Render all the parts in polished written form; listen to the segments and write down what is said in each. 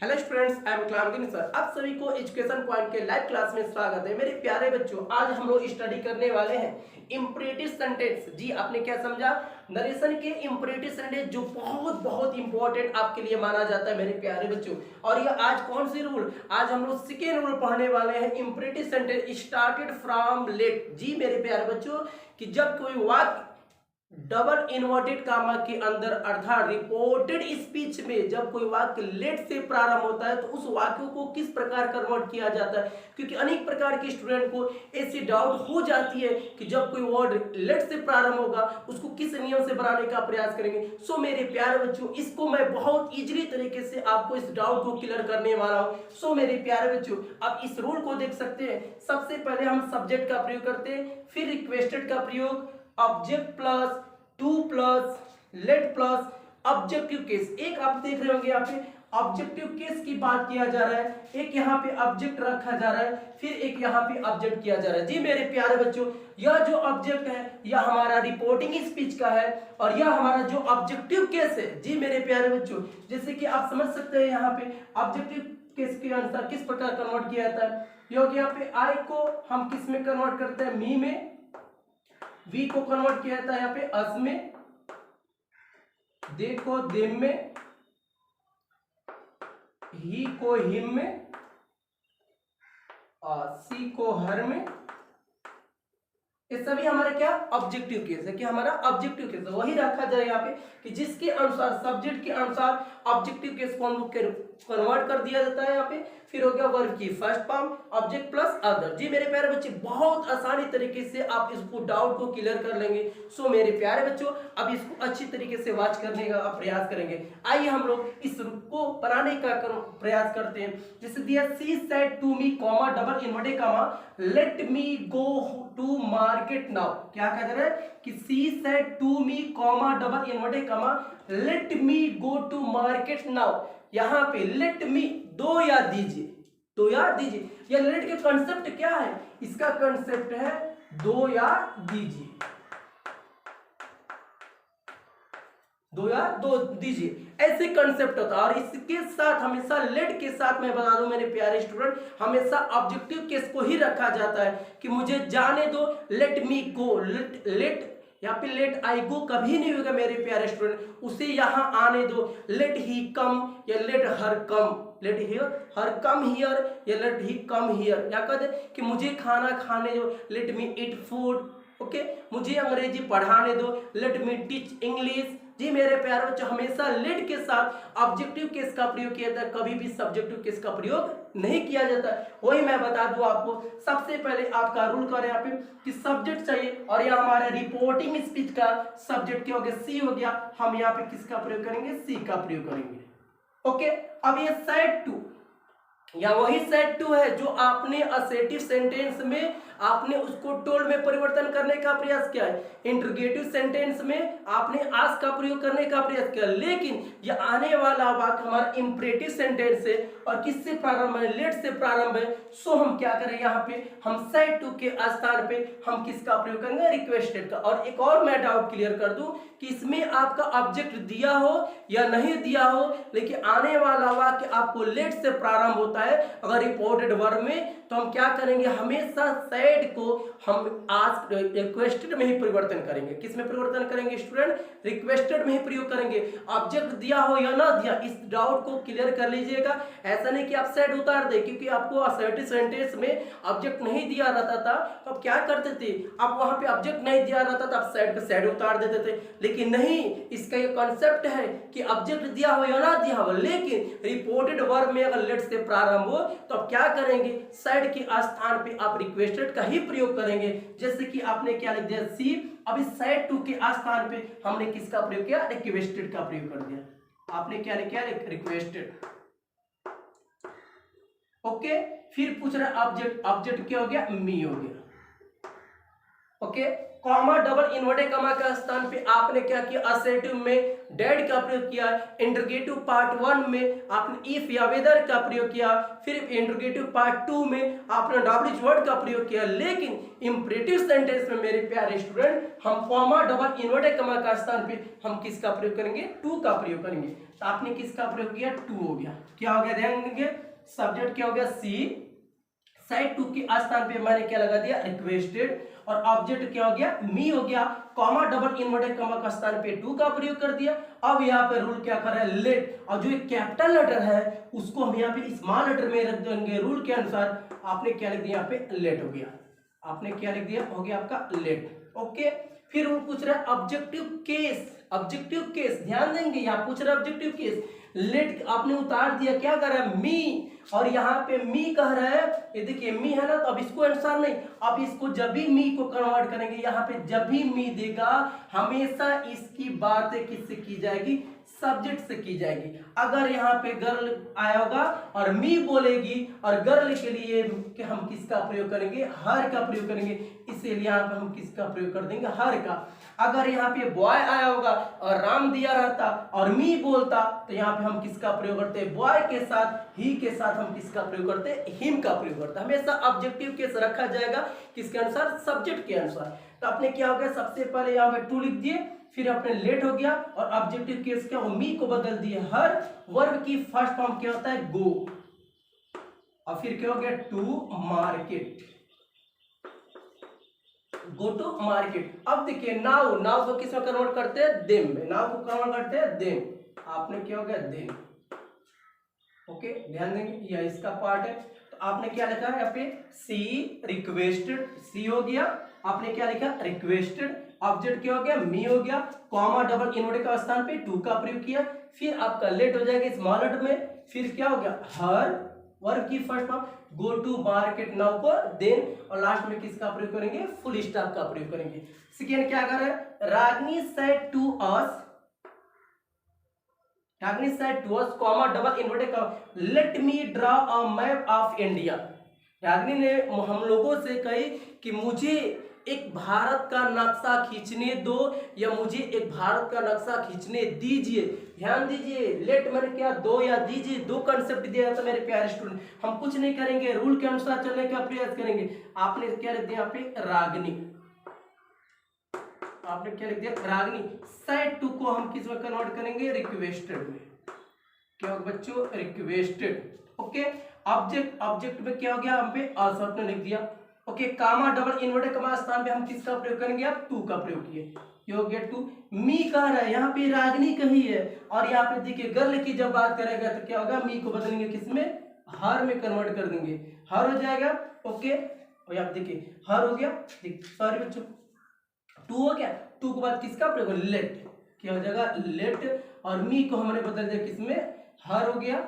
Hello students, I am क्लामगिन sir. आप सभी को एजुकेशन पॉइंट के लाइव क्लास में स्वागत है। मेरे प्यारे बच्चों, आज हम लोग स्टडी करने वाले हैं इंपरेटिव सेंटेंस। जी, आपने क्या समझा? नरेशन के इंपरेटिव सेंटेंस जो बहुत बहुत इंपॉर्टेंट आपके लिए माना जाता है मेरे प्यारे बच्चों। और ये आज कौन सी रूल? आज हम लोग सेकेंड रूल पढ़ने वाले हैं। Imperative sentence started from let. जी मेरे प्यारे बच्चों, कि जब कोई वाक्य डबल इन्वर्टेड कामा के अंदर अर्थात रिपोर्टेड स्पीच में जब कोई वाक्य लेट से प्रारंभ होता है तो उस वाक्य को किस प्रकार कन्वर्ट किया जाता है। क्योंकि अनेक प्रकार के स्टूडेंट को ऐसी डाउट हो जाती है कि जब कोई वर्ड लेट से प्रारंभ होगा उसको किस नियम से बनाने का प्रयास करेंगे। सो मेरे प्यारे बच्चों, इसको मैं बहुत इजीली तरीके से आपको इस डाउट को क्लियर करने वाला हूं। सो मेरे प्यारे बच्चों, आप इस रूल को देख सकते हैं। सबसे पहले हम सब्जेक्ट का प्रयोग करते हैं, फिर रिक्वेस्टेड का प्रयोग, object plus two plus late plus objective case. एक आप देख रहे होंगे यहाँ पे ऑब्जेक्टिव केस की बात किया जा रहा है, एक यहाँ पे ऑब्जेक्ट रखा जा रहा है, फिर एक यहाँ पे ऑब्जेक्ट किया जा रहा है। जी मेरे प्यारे बच्चों, यह जो ऑब्जेक्ट है यह हमारा रिपोर्टिंग स्पीच का है और यह हमारा जो ऑब्जेक्टिव केस है। जी मेरे प्यारे बच्चों, जैसे कि आप समझ सकते हैं यहाँ पे ऑब्जेक्टिव केस के अनुसार किस प्रकार कन्वर्ट किया जाता है। यहाँ पे आई को हम किस में कन्वर्ट करते हैं? मी में। वी को कन्वर्ट किया जाता है यहाँ पे अस में, दे को देम में, ही को हिम में, और सी को हर में। ये सभी हमारे क्या ऑब्जेक्टिव केस है, कि हमारा ऑब्जेक्टिव केस है वही रखा जाए यहाँ पे कि जिसके अनुसार सब्जेक्ट के अनुसार ऑब्जेक्टिव केस को हम लोग कन्वर्ट कर दिया जाता है। यहाँ पे फिर हो गया वर्ब की first form object plus other. जी मेरे प्यारे बच्चे, बहुत आसानी तरीके से आप इसको डाउट को क्लियर कर लेंगे। सो मेरे प्यारे बच्चों, अब इसको अच्छी तरीके से वॉच करने का प्रयास करेंगे। आइए हम लोग इस को बनाने का प्रयास करते हैं। जैसे दिया she said to me comma double inverted comma let me go to market now. क्या कह रहा है कि she said to me comma double inverted comma let me go to market now. यहां पे लेट मी दो याद दीजिए, दो याद दीजिए। यह लेट के कंसेप्ट क्या है? इसका कंसेप्ट है दो याद दीजिए, दो याद दो दीजिए, ऐसे कंसेप्ट होता है। और इसके साथ हमेशा लेट के साथ मैं बता दूं मेरे प्यारे स्टूडेंट, हमेशा ऑब्जेक्टिव केस को ही रखा जाता है कि मुझे जाने दो, लेट मी गो। लेट यहाँ पे लेट आई गो कभी नहीं होगा मेरे प्यारे स्टूडेंट, उसे यहाँ आने दो। लेट ही कम या let her come, let here her come here या लेट ही कम हियर। या कहते कि मुझे खाना खाने दो, let me eat food. Okay, मुझे अंग्रेजी पढ़ाने दो, लेट मी टीच इंग्लिश। जी मेरे प्यारे बच्चों, हमेशा लेट के साथ ऑब्जेक्टिव केस का प्रयोग किया जाता है, कभी भी सब्जेक्टिव केस का प्रयोग नहीं किया जाता। वही मैं बता दूं आपको, सबसे पहले आपका रूल करें यहाँ पे कि सब्जेक्ट चाहिए और यह हमारे रिपोर्टिंग स्पीच का सब्जेक्ट क्या हो गया? सी हो गया। हम यहाँ पे किसका प्रयोग करेंगे? सी का प्रयोग करेंगे। ओके, अब ये सेड टू या वही सेड टू है जो आपने असेटिव सेंटेंस में आपने उसको टोल्ड में परिवर्तन करने का प्रयास किया है। इंट्रोगेटिव सेंटेंस में आपने आस्क का प्रयोग करने का प्रयास किया, लेकिन ये आने वाला वाक्य हमारा इंपरेटिव सेंटेंस है और किससे प्रारंभ है? लेट से प्रारंभ है। सो हम क्या करें यहाँ पे? हम सेड टू के स्थान पे हम किसका प्रयोग करेंगे? रिक्वेस्टेड का। और एक और मैं डाउट क्लियर कर दूं कि इसमें आपका ऑब्जेक्ट दिया हो या नहीं दिया हो, लेकिन आने वाला वाक्य आपको लेट से प्रारंभ होता है अगर रिपोर्टेड वर्ब में, तो हम क्या करेंगे? हमेशा सेड को हम आस्क रिक्वेस्टेड में ही परिवर्तन करेंगे। किस में परिवर्तन करेंगे स्टूडेंट? रिक्वेस्टेड में ही प्रयोग करेंगे। ऑब्जेक्ट दिया हो या ना दिया, इस डाउट को क्लियर कर लीजिएगा। ऐसा नहीं कि आप सेड उतार दे, क्योंकि आपको असर्टिव सेंटेंस में ऑब्जेक्ट नहीं दिया रहता था तो आप क्या करते थे? आप वहां पे ऑब्जेक्ट नहीं दिया रहता था, आप सेड पे सेड उतार देते थे। लेकिन नहीं, इसका ये कॉन्सेप्ट है कि ऑब्जेक्ट दिया हो या ना दिया हो, लेकिन रिपोर्टेड वर्ब में अगर लेट से प्रारंभ हो तो आप क्या करेंगे? सेड के स्थान पे आप रिक्वेस्टेड का ही प्रयोग करेंगे। जैसे कि आपने क्या लिख दिया? सी। अभी सेड टू के स्थान पे हमने किसका प्रयोग किया? रिक्वेस्टेड का प्रयोग कर दिया। आपने क्या लिखा? रिक्वेस्टेड। ओके, फिर पूछ रहा है ऑब्जेक्ट। ऑब्जेक्ट क्या हो गया? मी हो गया। Okay, comma double inverted comma का स्थान पे आपने क्या किया, असर्टिव में डेड का प्रयोग किया, इंटरोगेटिव पार्ट 1 में आपने इफ या वेदर का प्रयोग किया, फिर इंटरोगेटिव पार्ट 2 में आपने डब्ल्यूएच वर्ड का प्रयोग किया। लेकिन इंपरेटिव सेंटेंस में मेरे प्यारे स्टूडेंट हम कॉमा डबल इन्वर्टेड कॉमा का स्थान पे हम किसका प्रयोग करेंगे, टू का प्रयोग करेंगे। तो आपने किसका प्रयोग किया, टू हो गया। क्या हो गया, ध्यान देंगे, सब्जेक्ट क्या हो गया, सी, साइड टू के स्थान पे मैंने क्या लगा दिया, रिक्वेस्टेड, और ऑब्जेक्ट क्या हो गया, मी हो गया। कॉमा डबल इन्वर्टेड कॉमा का स्थान पे टू का प्रयोग कर दिया। अब यहाँ पे रूल क्या कर रहा है, लेट, और जो एक कैपिटल लेटर है उसको हम यहाँ पे स्मॉल लेटर में रख देंगे। रूल के अनुसार आपने क्या लिख दिया, यहाँ पे लेट हो गया। आपने क्या लिख दिया, हो गया आपका लेट। ओके, फिर वो पूछ रहा है ऑब्जेक्टिव केस, ऑब्जेक्टिव केस ध्यान देंगे, यहाँ पूछ रहा है ऑब्जेक्टिव केस। लेट आपने उतार दिया, क्या कर रहा है, मी, और यहाँ पे मी कह रहा है, ये देखिए मी है ना, तो अब इसको अनुसार नहीं, अब इसको जब भी मी को कन्वर्ट करेंगे, यहाँ पे जब भी मी देगा हमेशा इसकी बातें किससे की जाएगी, सब्जेक्ट से की जाएगी। अगर यहाँ पे गर्ल आया होगा और मी बोलेगी, और गर्ल के लिए कि हम किसका प्रयोग करेंगे, हर का प्रयोग करेंगे, इसीलिए यहाँ पे हम किसका प्रयोग कर देंगे, हर का। अगर यहाँ पे बॉय आया होगा और राम दिया रहता और मी बोलता, तो यहाँ पे हम किसका प्रयोग करते हैं, बॉय के साथ, ही के साथ हम किसका प्रयोग करते हैं, हिम का प्रयोग करते हैं। हमेशा ऑब्जेक्टिव केस रखा जाएगा किसके अनुसार, सब्जेक्ट के अनुसार। तो आपने क्या हो गया, सबसे पहले यहाँ पे टू लिख दिए, फिर अपने लेट हो गया, और ऑब्जेक्टिव केस क्या, मी को बदल दिए। हर वर्ब की फर्स्ट फॉर्म क्या होता है, गो, और फिर क्या हो गया, to market, go to market. अब देखिए नाउ, नाउ को किस में कन्वर्ट करते हैं, देम में, नाउ को कन्वर्ट करते हैं देम। आपने क्या हो गया, देम। ओके, ध्यान देंगे, यह इसका पार्ट है। तो आपने क्या लिखा है यहाँ पे, सी रिक्वेस्टेड, सी हो गया। आपने क्या लिखा, रिक्वेस्टेड, ऑब्जेक्ट क्या हो गया, मी हो गया, कॉमा डबल इन्वर्टेड का स्थान पे टू का प्रयोग किया, फिर आपका लेट हो जाएगा स्मॉल लेटर में, फिर क्या हो गया, हर वर्ब की first form, go to market, now को देन, और लास्ट में किसका प्रयोग करेंगे, फुल स्टॉप का प्रयोग करेंगे। सेकेंड क्या कर रहे हैं, Ragini said to us, Ragini said to us, comma double inverted comma, let me draw a map of India. Ragini ने हम लोगों से कही कि मुझे एक भारत का नक्शा खींचने दो, या मुझे एक भारत का नक्शा खींचने दीजिए। ध्यान दीजिए, लेट मैंने क्या, दो या दीजिए, दो कंसेप्ट दिया था मेरे प्यारे स्टूडेंट। हम कुछ नहीं करेंगे, रूल के अनुसार चलने का प्रयास करेंगे। आपने क्या लिख दिया यहाँ पे, रागनी, आपने क्या लिख दिया, रागनी। साइड टू को हम किस में कन्वर्ट करेंगे, रिक्वेस्टेड में। क्या होगा बच्चों, रिक्वेस्टेड। ओके, ऑब्जेक्ट, ऑब्जेक्ट में क्या हो गया, हम पे अस आपने लिख दिया। ओके, कामा डबल इन्वर्टेड कॉमा स्थान पे हम किसका प्रयोग करेंगे, आप टू का प्रयोग किए, ये हो गया टू। मी कह रहा है, यहाँ पे रागनी कही है, और यहाँ पे देखिए गर्ल की जब बात करेगा तो क्या होगा, मी को बदलेंगे किसमें, हर में कन्वर्ट कर देंगे, हर हो जाएगा। ओके, और यहाँ देखिए हर हो गया, सॉरी बच्चों, टू हो गया, टू के बाद किसका प्रयोग, लेट, क्या हो जाएगा, लेट, और मी को हमने बदल दिया किसमें, हर हो गया।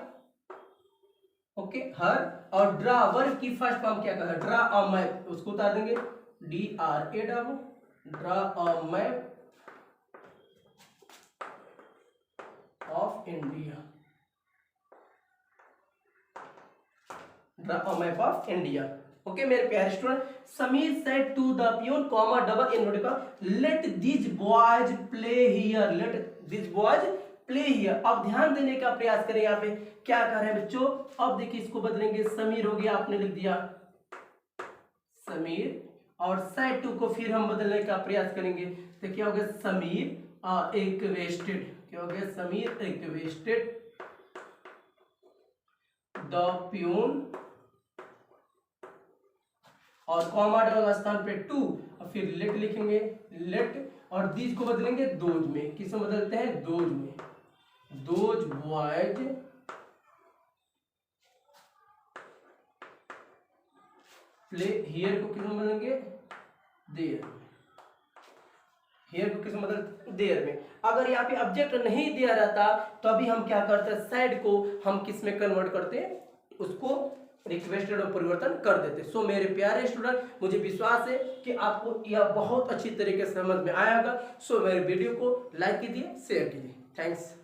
ओके, हर, और ड्रा वर्ब की फर्स्ट फॉर्म क्या कहता है, ड्रा अ मैप, उसको उतार देंगे, DRA डालो, draw a map of India, draw a map of India. Okay मेरे प्यारे student, Sameer said to the peon, comma double inverted comma, let this boys play here, let this boys play here. अब ध्यान देने का प्रयास करें, यहाँ पे क्या कर रहे हैं बच्चों, अब देखिए इसको बदलेंगे, समीर हो गया, आपने लिख दिया समीर, और सेड टू को फिर हम बदलने का प्रयास करेंगे, तो क्या हो गया, समीर रिक्वेस्टेड, क्या हो गया, समीर रिक्वेस्टेड द पियून, और कॉमा डबल स्थान पे टू, और फिर लेट लिखेंगे, लेट, और दिस को बदलेंगे दोज में, किस में बदलते हैं, दोज में, दोज बॉयज प्ले हियर को किस में बदलेंगे, देयर, हियर को किस में बदल, देयर में। अगर यहाँ पे ऑब्जेक्ट नहीं दिया रहता तो अभी हम क्या करते हैं, साइड को हम किस में कन्वर्ट करते हैं, उसको रिक्वेस्टेड और परिवर्तन कर देते। सो मेरे प्यारे स्टूडेंट, मुझे विश्वास है कि आपको यह बहुत अच्छी तरीके से समझ में आया होगा। सो मेरे वीडियो को लाइक कीजिए, शेयर कीजिए। थैंक्स।